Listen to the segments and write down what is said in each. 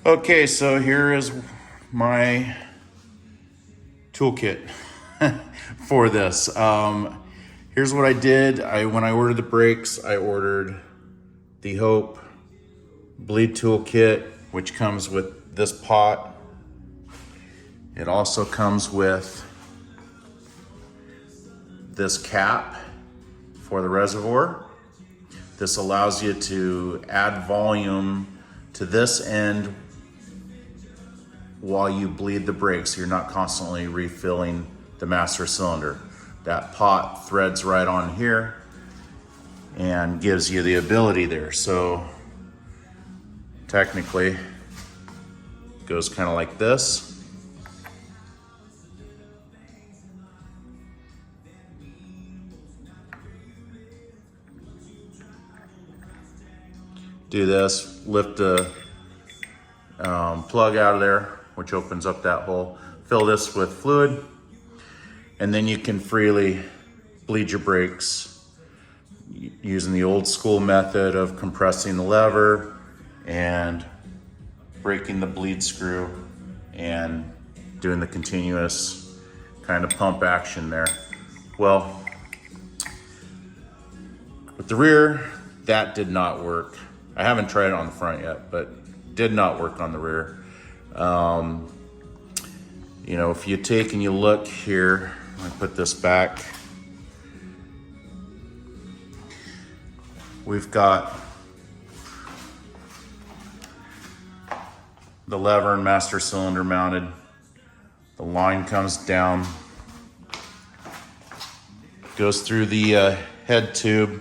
Okay, so here is my toolkit for this. Here's what I did. When I ordered the brakes, I ordered the Hope bleed toolkit, which comes with this pot. It also comes with this cap for the reservoir. This allows you to add volume to this end while you bleed the brakes, so you're not constantly refilling the master cylinder. That pot threads right on here and gives you the ability there. So technically it goes kind of like this. Do this, lift the plug out of there, which opens up that hole. Fill this with fluid, and then you can freely bleed your brakes using the old school method of compressing the lever and breaking the bleed screw and doing the continuous kind of pump action there. Well, with the rear, that did not work. I haven't tried it on the front yet, but did not work on the rear. You know, if you take and you look here, I put this back. We've got the lever and master cylinder mounted. The line comes down, goes through the head tube,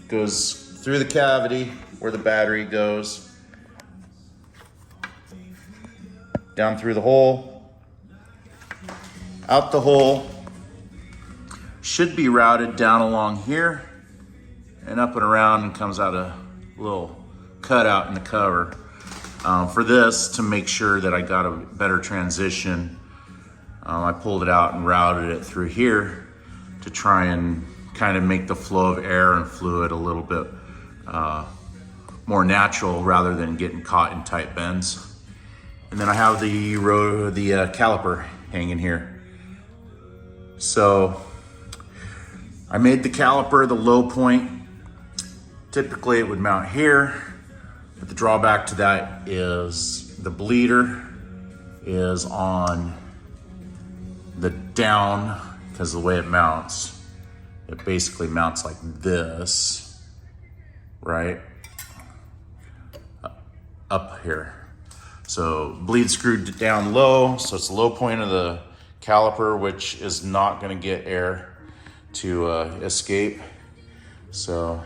goes through the cavity where the battery goes, down through the hole, out the hole, should be routed down along here and up and around, and comes out a little cutout in the cover. For this, to make sure that I got a better transition, I pulled it out and routed it through here to try and kind of make the flow of air and fluid a little bit more natural rather than getting caught in tight bends. And then I have the caliper hanging here. So I made the caliper the low point. Typically it would mount here, but the drawback to that is the bleeder is on the down, because of the way it mounts. It basically mounts like this, right? Up here. So bleed screwed down low, so it's the low point of the caliper, which is not gonna get air to escape. So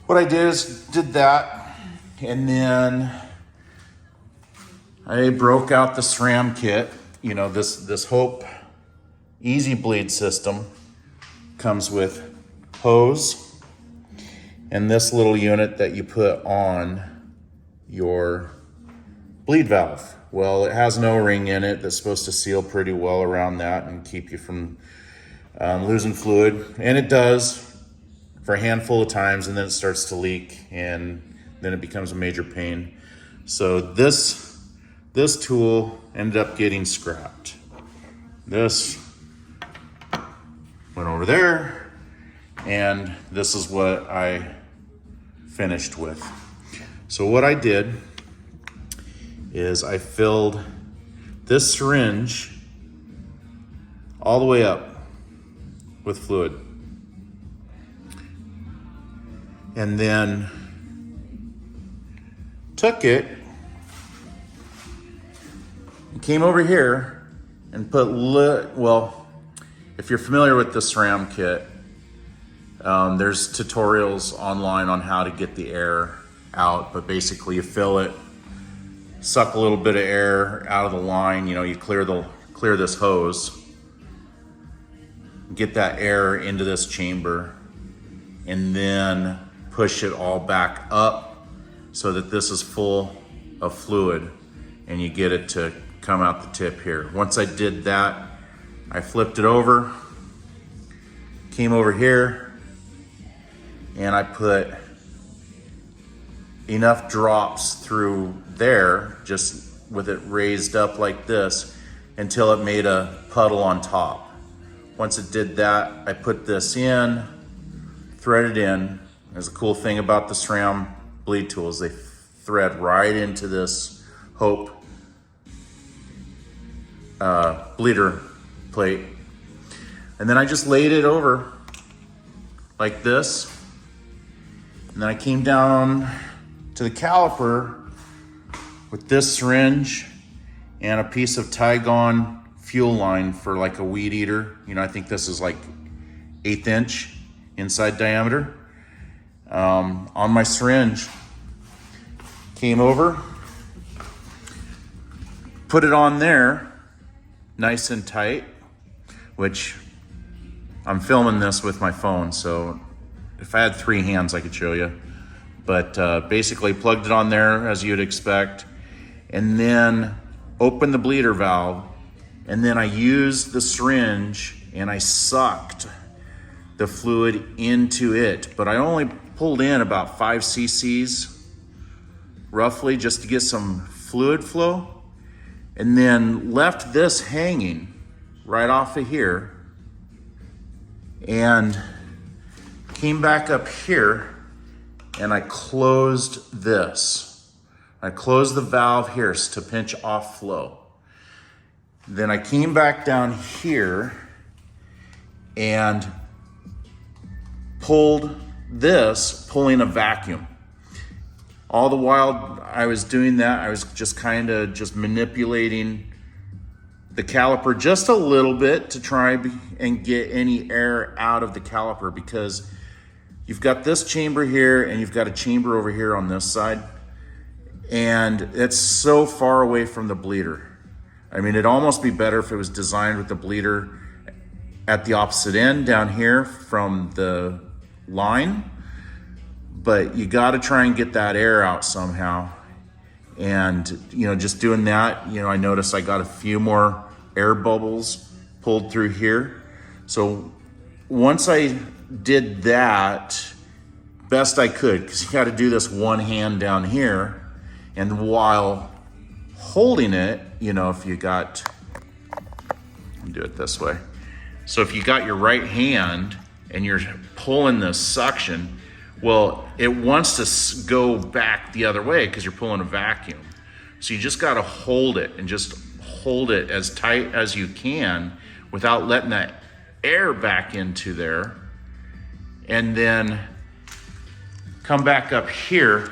what I did is did that, and then I broke out the SRAM kit. You know, this Hope Easy Bleed system comes with hose and this little unit that you put on your bleed valve. Well, it has an O-ring in it that's supposed to seal pretty well around that and keep you from losing fluid, and it does for a handful of times, and then it starts to leak, and then it becomes a major pain. So this tool ended up getting scrapped. This went over there, and this is what I finished with. So what I did is I filled this syringe all the way up with fluid. And then took it and came over here and put, well, if you're familiar with the SRAM kit, there's tutorials online on how to get the air out, but basically you fill it, suck a little bit of air out of the line, you know, you clear this hose, get that air into this chamber, and then push it all back up so that this is full of fluid, and you get it to come out the tip here. Once I did that, I flipped it over, came over here, and I put enough drops through there, just with it raised up like this, until it made a puddle on top. Once it did that, I put this in, threaded in. There's a cool thing about the SRAM bleed tools. They thread right into this Hope bleeder plate. And then I just laid it over like this. And then I came down to the caliper with this syringe and a piece of Tygon fuel line for like a weed eater. You know, I think this is like 1/8 inch inside diameter. On my syringe, came over, put it on there, nice and tight, which I'm filming this with my phone, so if I had 3 hands, I could show you. But basically plugged it on there as you'd expect, and then opened the bleeder valve, and then I used the syringe and I sucked the fluid into it. But I only pulled in about 5 cc's, roughly, just to get some fluid flow, and then left this hanging right off of here, and came back up here and I closed this. I closed the valve here to pinch off flow. Then I came back down here and pulled this, pulling a vacuum. All the while I was doing that, I was just kind of just manipulating the caliper just a little bit to try and get any air out of the caliper, because you've got this chamber here and you've got a chamber over here on this side, and it's so far away from the bleeder. I mean, it'd almost be better if it was designed with the bleeder at the opposite end down here from the line, but you got to try and get that air out somehow. And, you know, just doing that, you know, I noticed I got a few more air bubbles pulled through here. So once I did that, best I could, because you got to do this one hand down here, and while holding it, you know, if you got, I'll do it this way. So if you got your right hand and you're pulling this suction, well, it wants to go back the other way because you're pulling a vacuum. So you just got to hold it, and just hold it as tight as you can without letting that air back into there. And then come back up here,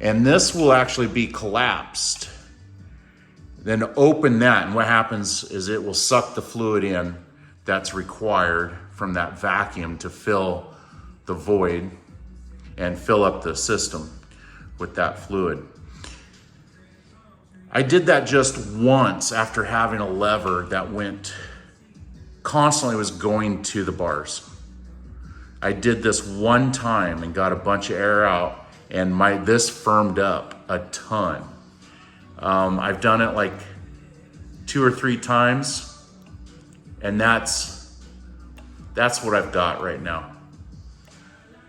and this will actually be collapsed. Then open that, and what happens is it will suck the fluid in that's required from that vacuum to fill the void and fill up the system with that fluid. I did that just once after having a lever that went constantly was going to the bars. I did this one time and got a bunch of air out, and this firmed up a ton. I've done it like 2 or 3 times, and that's what I've got right now.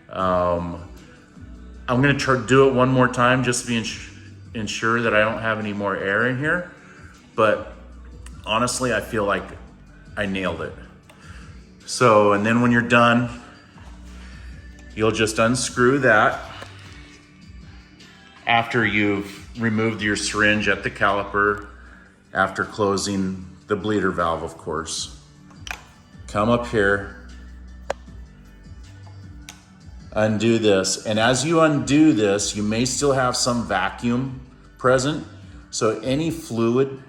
I'm gonna try to do it one more time just to be ensure that I don't have any more air in here. But honestly, I feel like I nailed it. So, and then when you're done, you'll just unscrew that after you've removed your syringe at the caliper, after closing the bleeder valve, of course. Come up here, undo this, and as you undo this, you may still have some vacuum present, so any fluid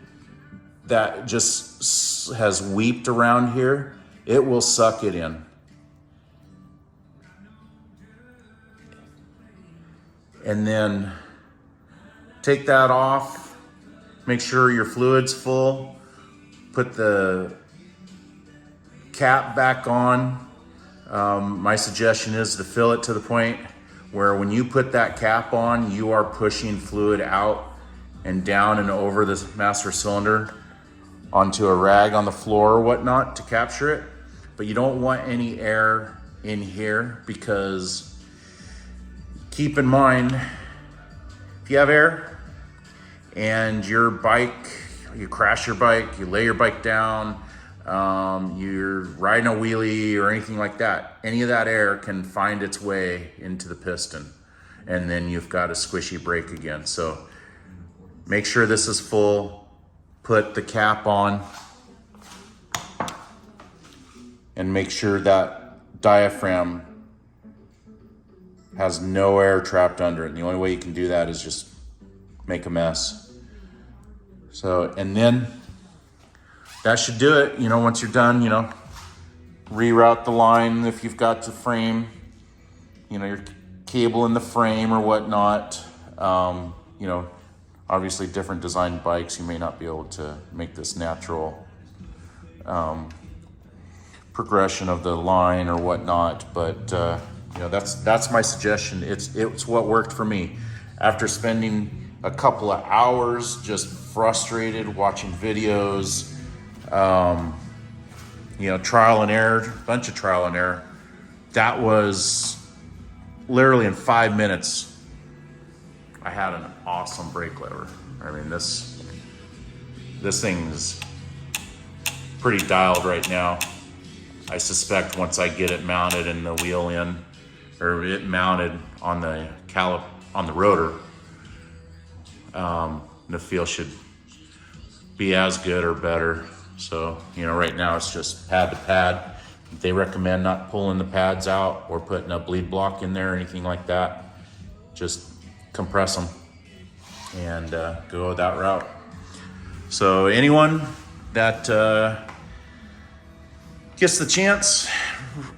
that just has weeped around here, it will suck it in. And then take that off, make sure your fluid's full, put the cap back on. My suggestion is to fill it to the point where when you put that cap on, you are pushing fluid out and down and over the master cylinder onto a rag on the floor or whatnot to capture it. But you don't want any air in here, because keep in mind, if you have air and your bike, you crash your bike, you lay your bike down, you're riding a wheelie or anything like that, any of that air can find its way into the piston, and then you've got a squishy brake again. So make sure this is full, put the cap on, and make sure that diaphragm has no air trapped under it. And the only way you can do that is just make a mess. So, and then that should do it. You know, once you're done, you know, reroute the line if you've got the frame, you know, your cable in the frame or whatnot. You know, obviously different design bikes, you may not be able to make this natural progression of the line or whatnot, but you know, that's my suggestion. It's what worked for me. After spending a couple of hours just frustrated watching videos, you know, trial and error, bunch of trial and error, that was literally in 5 minutes I had an awesome brake lever. I mean, this thing is pretty dialed right now. I suspect once I get it mounted and the wheel in, or it mounted on the on the rotor, the feel should be as good or better. So, you know, right now it's just pad to pad. They recommend not pulling the pads out or putting a bleed block in there or anything like that. Just compress them and go that route. So anyone that gets the chance,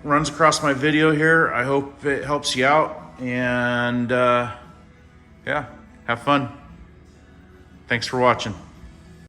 runs across my video here, I hope it helps you out, and yeah, have fun. Thanks for watching.